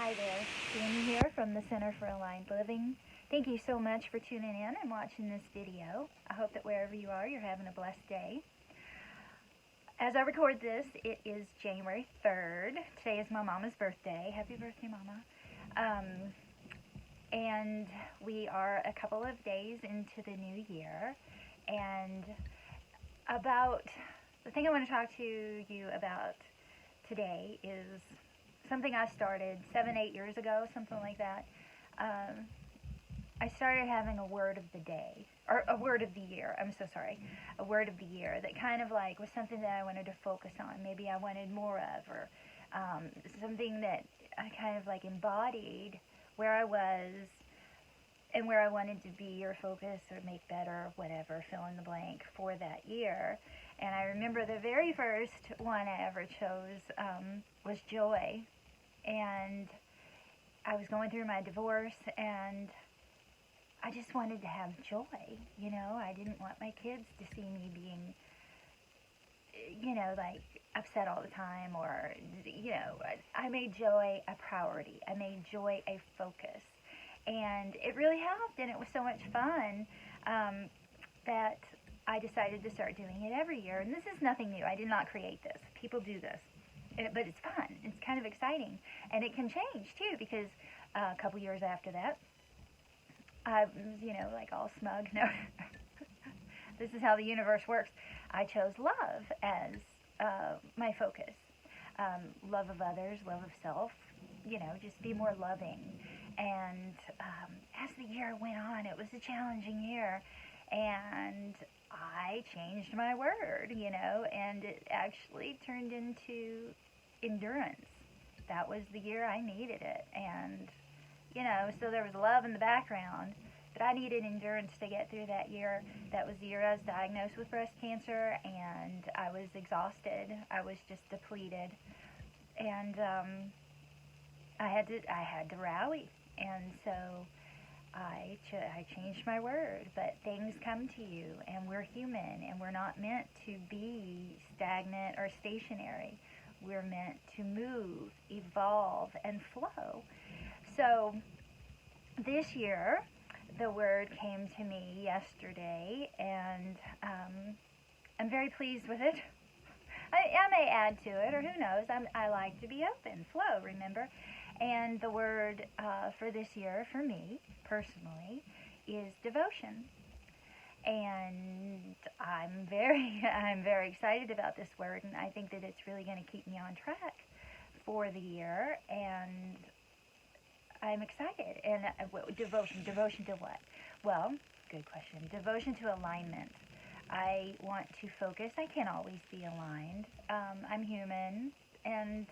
Hi there, Jamie here from the Center for Aligned Living. Thank you so much for tuning in and watching this video. I hope that wherever you are, you're having a blessed day. As I record this, it is January 3rd. Today is my mama's birthday. Happy birthday, Mama. And we are a couple of days into the new year. And the thing I want to talk to you about today is something I started 7-8 years ago, something like that. I started having a word of the day, or a word of the year, I'm so sorry, a word of the year that kind of like was something that I wanted to focus on, maybe I wanted more of, or something that I kind of like embodied where I was and where I wanted to be or focus or make better, whatever, fill in the blank for that year. And I remember the very first one I ever chose was joy. And I was going through my divorce, and I just wanted to have joy, you know. I didn't want my kids to see me being, you know, like upset all the time, or, you know, I made joy a priority. I made joy a focus. And it really helped, and it was so much fun that I decided to start doing it every year. And this is nothing new. I did not create this. People do this. But it's fun. It's kind of exciting. And it can change, too, because a couple years after that, I was, you know, like all smug. No, this is how the universe works. I chose love as my focus. Love of others, love of self, you know, just be more loving. And as the year went on, it was a challenging year. And I changed my word, you know, and it actually turned into endurance. That was the year I needed it. And, you know, so there was love in the background, but I needed endurance to get through that year. That was the year I was diagnosed with breast cancer, and I was exhausted. I was just depleted. And I had to rally. And so I changed my word, but things come to you, and we're human, and we're not meant to be stagnant or stationary. We're meant to move, evolve, and flow. So this year, the word came to me yesterday, and I'm very pleased with it. I may add to it, or who knows. I like to be open, flow, remember? And the word for this year, for me, personally, is devotion. And I'm very excited about this word, and I think that it's really going to keep me on track for the year, and I'm excited. And devotion to what? Well, good question. Devotion to alignment. I want to focus. I can't always be aligned. I'm human, and,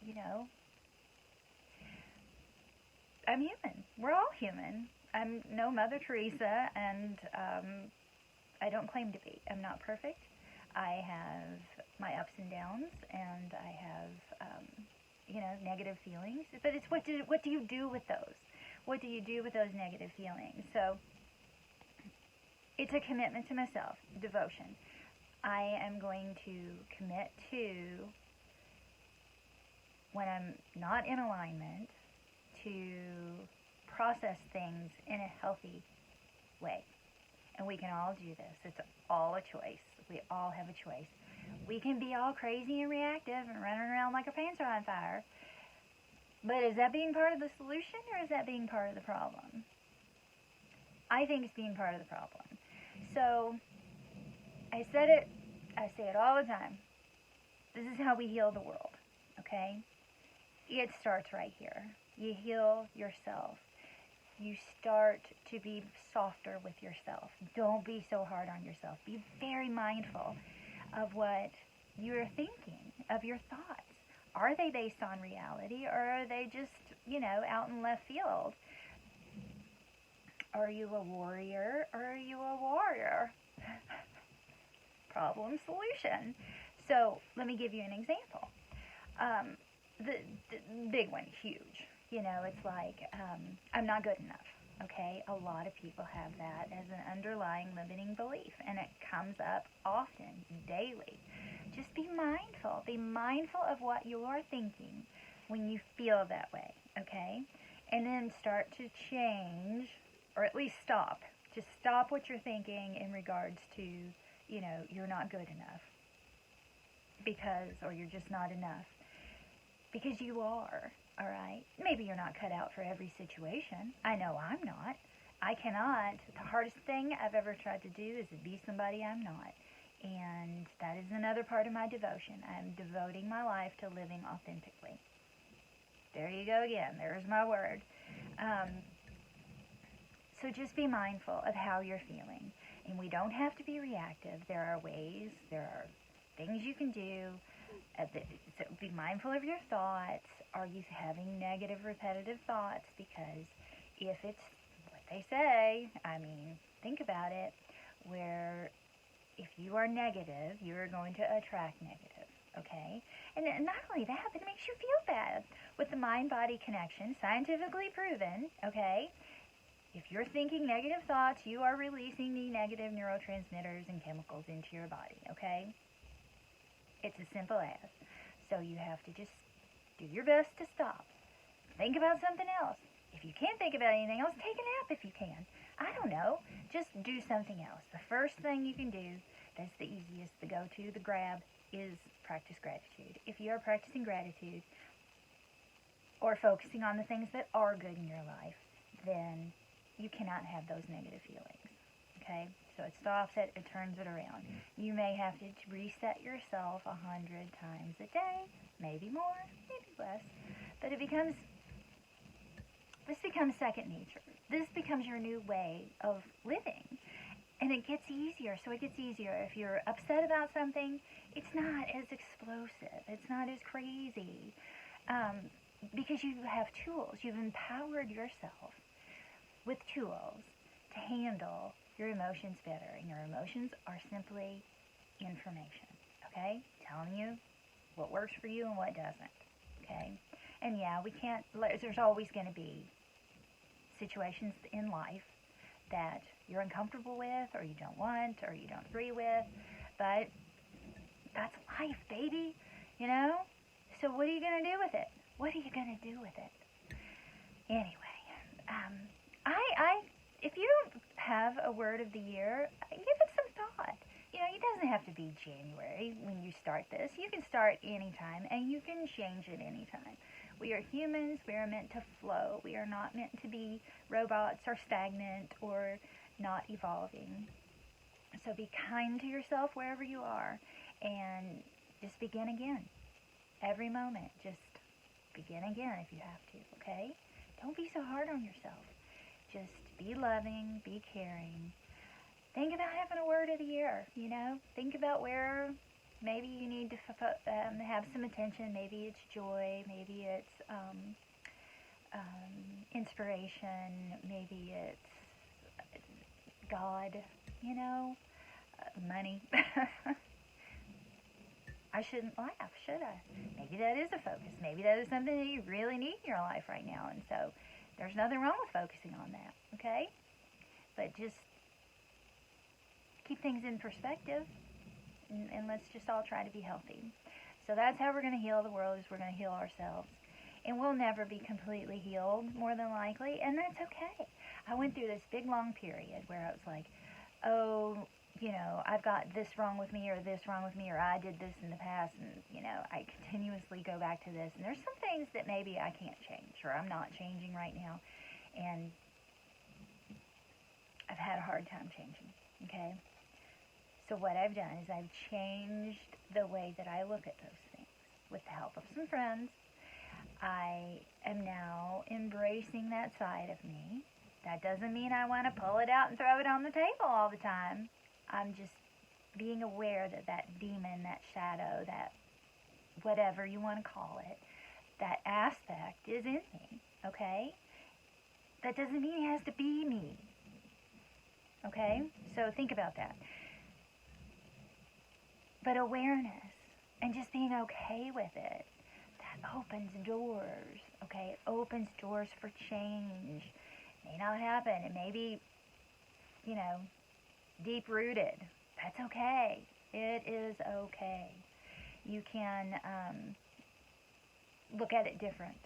you know, I'm human. We're all human. I'm no Mother Teresa, and I don't claim to be. I'm not perfect. I have my ups and downs, and I have, you know, negative feelings. But it's what do you do with those? What do you do with those negative feelings? So it's a commitment to myself, devotion. I am going to commit to, when I'm not in alignment, to process things in a healthy way. And we can all do this. It's all a choice. We all have a choice. We can be all crazy and reactive and running around like our pants are on fire. But is that being part of the solution, or is that being part of the problem? I think it's being part of the problem. So I say it all the time. This is how we heal the world, okay? It starts right here. You heal yourself. You start to be softer with yourself. Don't be so hard on yourself. Be very mindful of what you're thinking, of your thoughts. Are they based on reality, or are they just, you know, out in left field? Are you a warrior, or are you a warrior? Problem, solution. So let me give you an example. The big one, huge. You know, it's like, I'm not good enough, okay? A lot of people have that as an underlying limiting belief, and it comes up often, daily. Just be mindful. Be mindful of what you're thinking when you feel that way, okay? And then start to change, or at least stop. Just stop what you're thinking in regards to, you're not good enough. Or you're just not enough. Because you are, all right? Maybe you're not cut out for every situation. I know I'm not. I cannot. The hardest thing I've ever tried to do is to be somebody I'm not. And that is another part of my devotion. I'm devoting my life to living authentically. There you go again. There's my word. So just be mindful of how you're feeling. And we don't have to be reactive. There are ways, there are things you can do. So be mindful of your thoughts. Are you having negative, repetitive thoughts? Because if it's what they say, think about it, where if you are negative, you're going to attract negative, okay? And not only that, but it makes you feel bad. With the mind-body connection, scientifically proven, okay, if you're thinking negative thoughts, you are releasing the negative neurotransmitters and chemicals into your body, okay? It's as simple as. So you have to just do your best to stop. Think about something else. If you can't think about anything else, take a nap if you can. I don't know. Just do something else. The first thing you can do, that's the easiest, the go-to, the grab, is practice gratitude. If you are practicing gratitude or focusing on the things that are good in your life, then you cannot have those negative feelings. Okay? So it stops it, it turns it around. You may have to reset yourself 100 times a day, maybe more, maybe less, but this becomes second nature. This becomes your new way of living. And it gets easier. So it gets easier. If you're upset about something, it's not as explosive. It's not as crazy. Because you have tools. You've empowered yourself with tools to handle your emotions better. And your emotions are simply information. Okay? Telling you what works for you and what doesn't. Okay? And yeah, there's always going to be situations in life that you're uncomfortable with, or you don't want, or you don't agree with, but that's life, baby, So what are you going to do with it? What are you going to do with it? Anyway, if you don't have a word of the year, give it some thought. It doesn't have to be January when you start this. You can start anytime, and you can change it anytime. We are humans. We are meant to flow. We are not meant to be robots or stagnant or not evolving. So be kind to yourself wherever you are, and just begin again. Every moment, just begin again if you have to, okay? Don't be so hard on yourself. Just be loving, be caring. Think about having a word of the year, Think about where maybe you need to have some attention. Maybe it's joy. Maybe it's inspiration. Maybe it's God, money. I shouldn't laugh, should I? Maybe that is a focus. Maybe that is something that you really need in your life right now. And so there's nothing wrong with focusing on that, okay? But just keep things in perspective. And let's just all try to be healthy. So that's how we're going to heal the world, is we're going to heal ourselves. And we'll never be completely healed, more than likely, and that's okay. I went through this big, long period where I was like, I've got this wrong with me, or this wrong with me, or I did this in the past, and, I continuously go back to this. And there's some things that maybe I can't change, or I'm not changing right now, and I've had a hard time changing, okay? So what I've done is I've changed the way that I look at those things. With the help of some friends, I am now embracing that side of me. That doesn't mean I want to pull it out and throw it on the table all the time. I'm just being aware that that demon, that shadow, that whatever you want to call it, that aspect is in me, okay? That doesn't mean it has to be me, okay? So think about that. But awareness and just being okay with it, that opens doors, okay? It opens doors for change. It may not happen. It may be, deep-rooted. That's okay. It is okay. You can look at it different.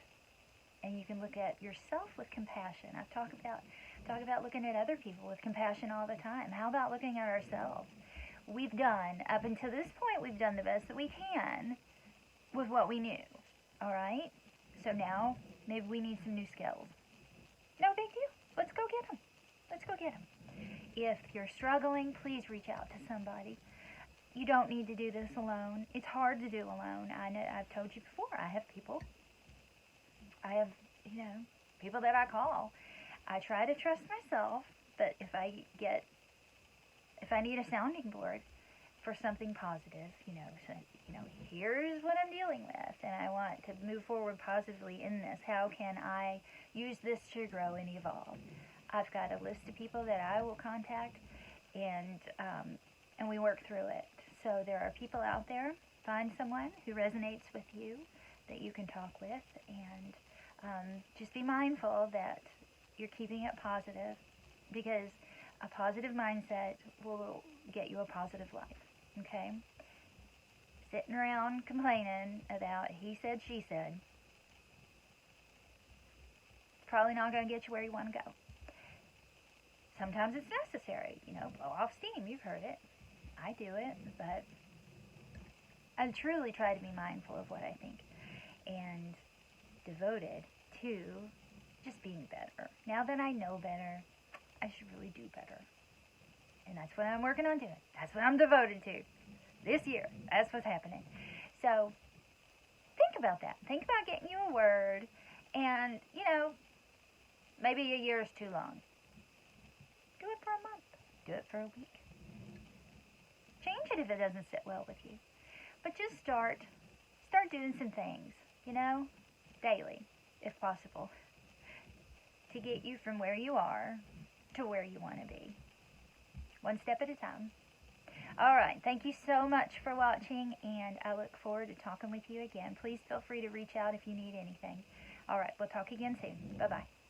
and you can look at yourself with compassion. I've talked about looking at other people with compassion all the time. How about looking at ourselves? We've done, up until this point, we've done the best that we can with what we knew. All right? So now, maybe we need some new skills. No big deal. Let's go get them. Let's go get them. If you're struggling, please reach out to somebody. You don't need to do this alone. It's hard to do alone. I know, I've told you before, I have people. I have, people that I call. I try to trust myself, but if I need a sounding board for something positive, here's what I'm dealing with, and I want to move forward positively in this. How can I use this to grow and evolve? I've got a list of people that I will contact, and we work through it. So there are people out there. Find someone who resonates with you that you can talk with, and just be mindful that you're keeping it positive, because a positive mindset will get you a positive life, okay? Sitting around complaining about he said, she said, probably not going to get you where you want to go. Sometimes it's necessary, blow off steam. You've heard it. I do it, but I truly try to be mindful of what I think and devoted to just being better. Now that I know better, I should really do better. And that's what I'm working on doing. That's what I'm devoted to this year. That's what's happening. So think about that. Think about getting you a word. And, maybe a year is too long. Do it for a month. Do it for a week. Change it if it doesn't sit well with you. But just start doing some things, daily, if possible, to get you from where you are to where you want to be. One step at a time. All right. Thank you so much for watching, and I look forward to talking with you again. Please feel free to reach out if you need anything. All right. We'll talk again soon. Bye-bye.